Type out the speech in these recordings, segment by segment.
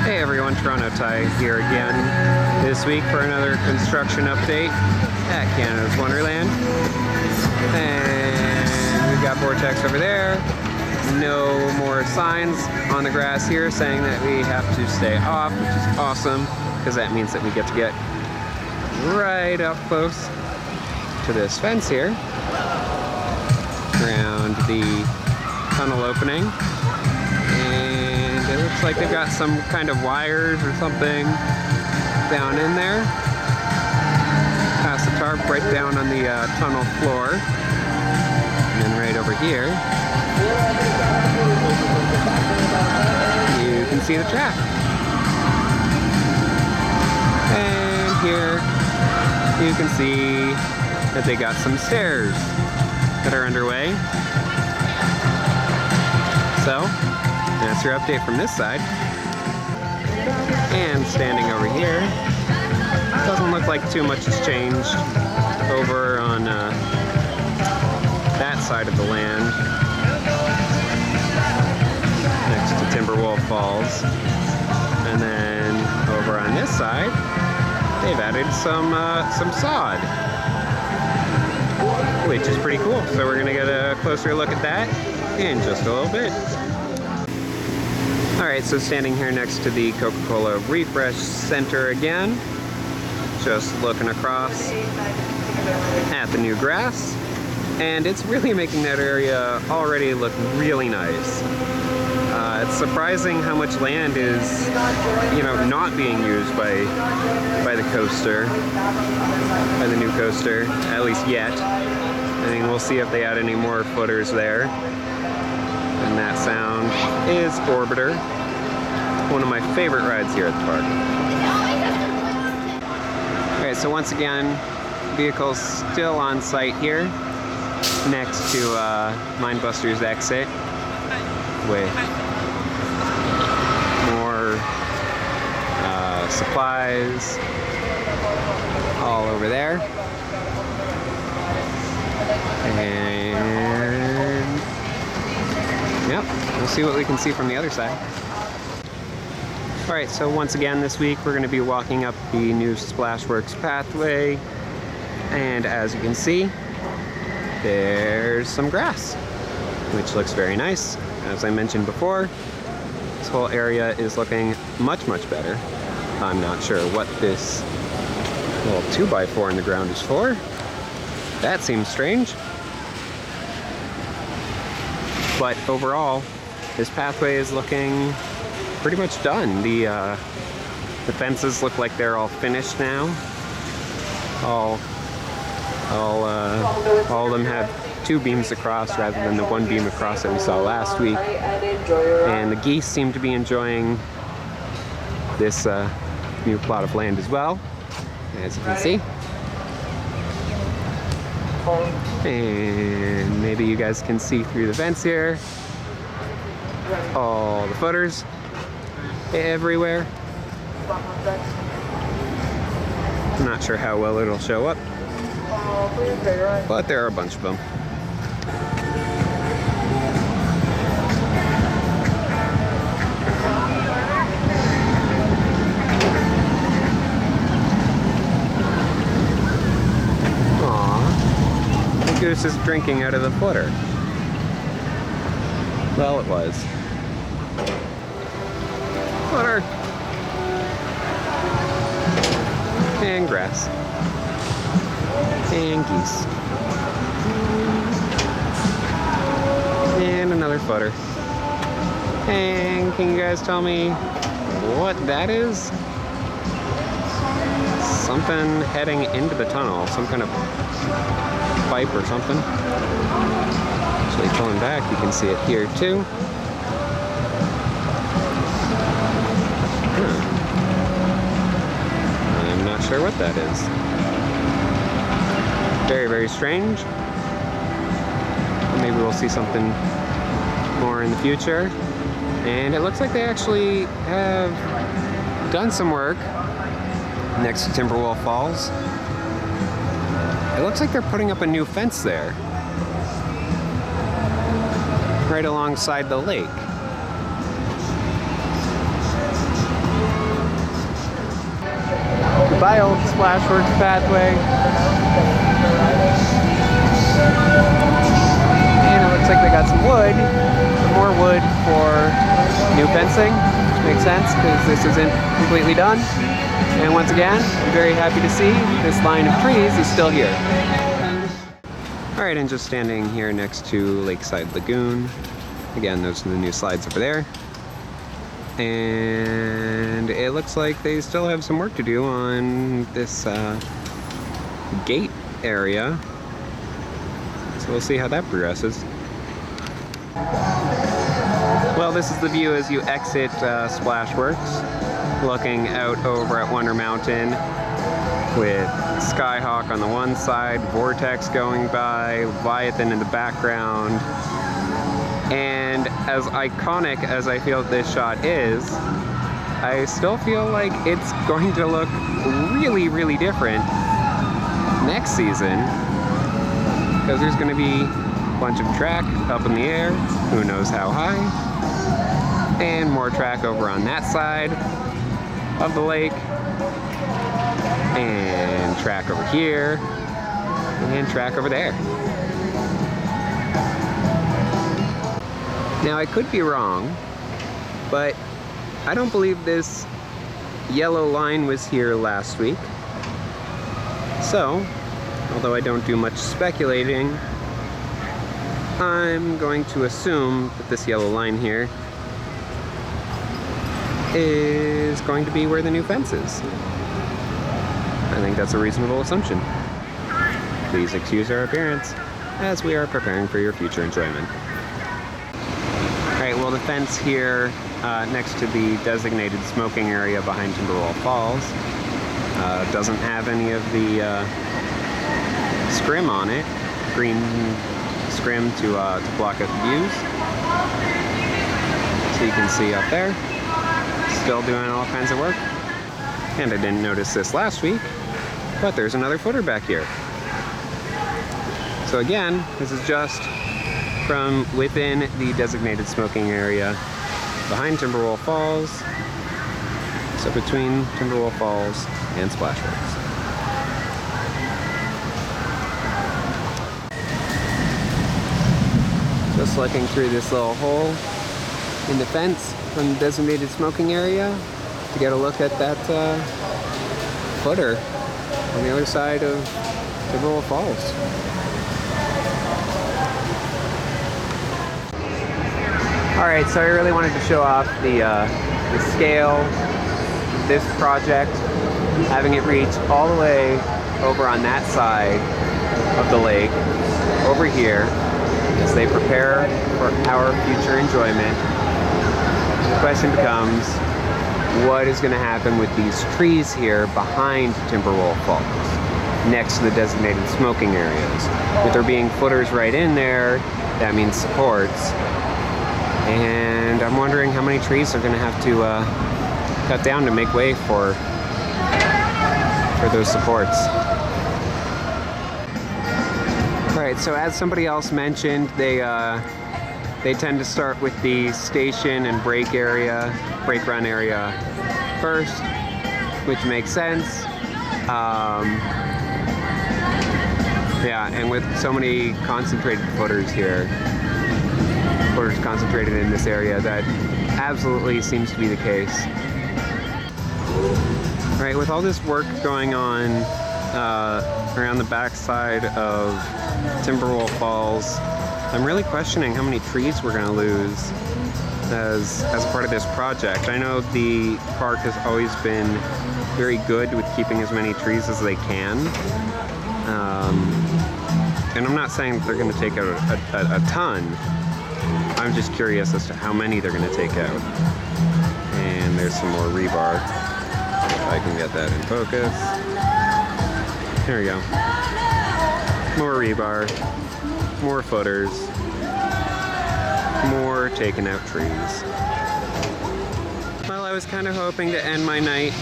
Hey everyone, Toronto Ty here again this week for another construction update at Canada's Wonderland. And we've got Vortex over there. No more signs on the grass here saying that we have to stay off, which is awesome because that means that we get to get right up close to this fence here around the tunnel opening. And it looks like they've got some kind of wires or something down in there. Past the tarp, right down on the tunnel floor. And then right over here, you can see the track. And here, you can see that they got some stairs that are underway. So, that's your update from this side. And standing over here, doesn't look like too much has changed over on that side of the land, next to Timberwolf Falls. And then over on this side, they've added some sod, which is pretty cool. So we're gonna get a closer look at that in just a little bit. Alright, so standing here next to the Coca-Cola Refresh Center again, just looking across at the new grass, and it's really making that area already look really nice. It's surprising how much land is, not being used by the coaster, by the new coaster, at least yet. I mean, we'll see if they add any more footers there. And that sound is Orbiter, one of my favorite rides here at the park. Alright, so once again, vehicles still on site here, next to Mindbuster's exit, with more supplies all over there. And yep, we'll see what we can see from the other side. Alright, so once again this week we're going to be walking up the new Splashworks pathway, and as you can see, there's some grass, which looks very nice. As I mentioned before, this whole area is looking much, much better. I'm not sure what this little 2x4 in the ground is for. That seems strange. But overall, this pathway is looking pretty much done. The fences look like they're all finished now. All of them have two beams across rather than the one beam across that we saw last week. And the geese seem to be enjoying this new plot of land as well, as you can see. And maybe you guys can see through the fence here. All the footers everywhere. I'm not sure how well it'll show up, but there are a bunch of them. Goose is drinking out of the footer. Well, it was. Footer. And grass. And geese. And another footer. And can you guys tell me what that is? Something heading into the tunnel. Some kind of pipe or something. Actually, pulling back, you can see it here too. I'm not sure what that is. Very, very strange. Maybe we'll see something more in the future. And it looks like they actually have done some work next to Timberwolf Falls. It looks like they're putting up a new fence there, right alongside the lake. Bio Splashworks pathway. And it looks like they got some wood, some more wood for new fencing, which makes sense because this isn't completely done. And once again, I'm very happy to see this line of trees is still here. Alright, and just standing here next to Lakeside Lagoon. Again, those are the new slides over there. And it looks like they still have some work to do on this gate area. So we'll see how that progresses. Well, this is the view as you exit Splashworks, looking out over at Wonder Mountain with Skyhawk on the one side, Vortex going by, Leviathan in the background. And as iconic as I feel this shot is, I still feel like it's going to look really, really different next season, because there's going to be a bunch of track up in the air, who knows how high, and more track over on that side of the lake, and track over here, and track over there. Now, I could be wrong, but I don't believe this yellow line was here last week. So, although I don't do much speculating, I'm going to assume that this yellow line here is going to be where the new fence is. I think that's a reasonable assumption. Please excuse our appearance as we are preparing for your future enjoyment. Alright, well, the fence here next to the designated smoking area behind Timberwolf Falls doesn't have any of the scrim on it, green scrim to block out the views. So you can see up there, still doing all kinds of work. And I didn't notice this last week, but there's another footer back here. So again, this is just from within the designated smoking area behind Timberwolf Falls, so between Timberwolf Falls and Splashworks. Just looking through this little hole in the fence from the designated smoking area to get a look at that footer on the other side of Timberwolf Falls. Alright, so I really wanted to show off the scale of this project, having it reach all the way over on that side of the lake, over here, as they prepare for our future enjoyment. The question becomes, what is going to happen with these trees here behind Timberwolf Falls, next to the designated smoking areas? With there being footers right in there, that means supports. And I'm wondering how many trees are going to have to cut down to make way for those supports. Alright, so as somebody else mentioned, they tend to start with the station and brake run area first, which makes sense. Yeah, and with so many concentrated footers here, footers concentrated in this area, that absolutely seems to be the case. Right, with all this work going on around the backside of Timberwolf Falls, I'm really questioning how many trees we're going to lose as part of this project. I know the park has always been very good with keeping as many trees as they can. And I'm not saying that they're going to take out a ton. I'm just curious as to how many they're going to take out. And there's some more rebar. If I can get that in focus. There we go. More rebar. More footers. More taken out trees. Well, I was kind of hoping to end my night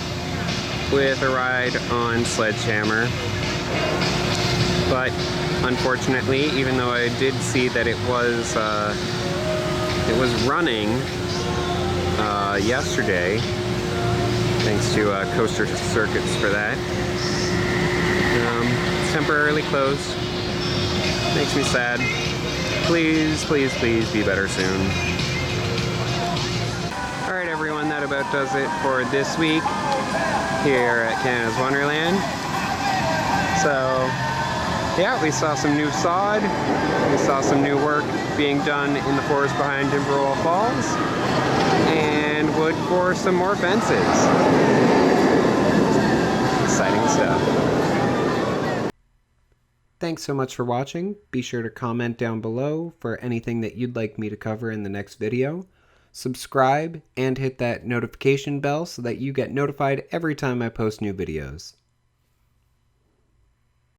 with a ride on Sledgehammer. But unfortunately, even though I did see that it was running yesterday, Thanks to Coaster Circuits for that. It's temporarily closed. Makes me sad. Please, please, please be better soon. Alright everyone, that about does it for this week here at Canada's Wonderland. So, yeah, we saw some new sod. We saw some new work being done in the forest behind Timberwolf Falls. And wood for some more fences. Exciting stuff. Thanks so much for watching. Be sure to comment down below for anything that you'd like me to cover in the next video. Subscribe and hit that notification bell so that you get notified every time I post new videos.